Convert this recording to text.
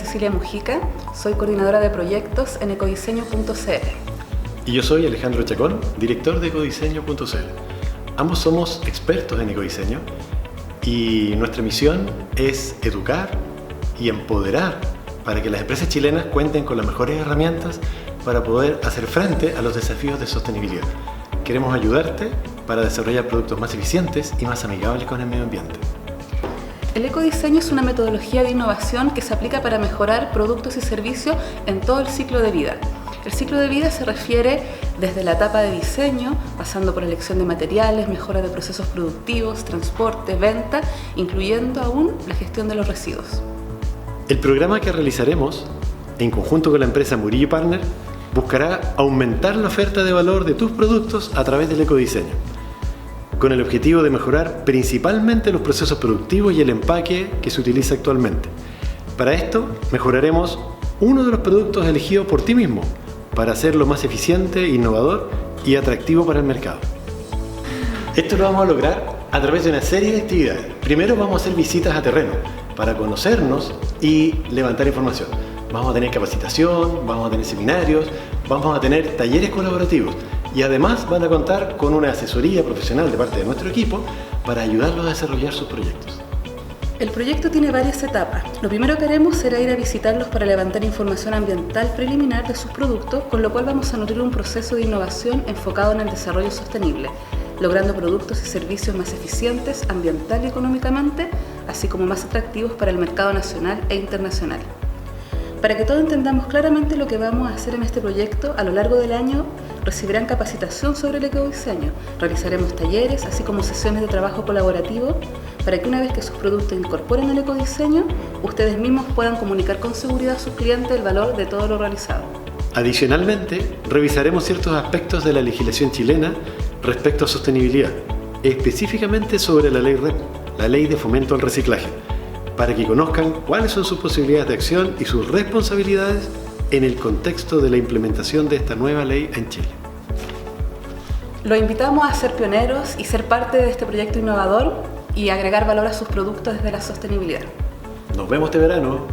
Cecilia Mujica, soy coordinadora de proyectos en ecodiseño.cl. Y yo soy Alejandro Chacón, director de ecodiseño.cl. Ambos somos expertos en ecodiseño y nuestra misión es educar y empoderar para que las empresas chilenas cuenten con las mejores herramientas para poder hacer frente a los desafíos de sostenibilidad. Queremos ayudarte para desarrollar productos más eficientes y más amigables con el medio ambiente. El ecodiseño es una metodología de innovación que se aplica para mejorar productos y servicios en todo el ciclo de vida. El ciclo de vida se refiere desde la etapa de diseño, pasando por elección de materiales, mejora de procesos productivos, transporte, venta, incluyendo aún la gestión de los residuos. El programa que realizaremos, en conjunto con la empresa Murillo Partner, buscará aumentar la oferta de valor de tus productos a través del ecodiseño, con el objetivo de mejorar principalmente los procesos productivos y el empaque que se utiliza actualmente. Para esto, mejoraremos uno de los productos elegidos por ti mismo, para hacerlo más eficiente, innovador y atractivo para el mercado. Esto lo vamos a lograr a través de una serie de actividades. Primero vamos a hacer visitas a terreno para conocernos y levantar información. Vamos a tener capacitación, vamos a tener seminarios, vamos a tener talleres colaborativos y además van a contar con una asesoría profesional de parte de nuestro equipo para ayudarlos a desarrollar sus proyectos. El proyecto tiene varias etapas. Lo primero que haremos será ir a visitarlos para levantar información ambiental preliminar de sus productos, con lo cual vamos a nutrir un proceso de innovación enfocado en el desarrollo sostenible, logrando productos y servicios más eficientes ambiental y económicamente, así como más atractivos para el mercado nacional e internacional. Para que todos entendamos claramente lo que vamos a hacer en este proyecto, a lo largo del año recibirán capacitación sobre el ecodiseño, realizaremos talleres, así como sesiones de trabajo colaborativo, para que una vez que sus productos incorporen el ecodiseño, ustedes mismos puedan comunicar con seguridad a sus clientes el valor de todo lo realizado. Adicionalmente, revisaremos ciertos aspectos de la legislación chilena respecto a sostenibilidad, específicamente sobre la Ley REP, la Ley de Fomento al Reciclaje, para que conozcan cuáles son sus posibilidades de acción y sus responsabilidades en el contexto de la implementación de esta nueva ley en Chile. Los invitamos a ser pioneros y ser parte de este proyecto innovador y agregar valor a sus productos desde la sostenibilidad. Nos vemos este verano.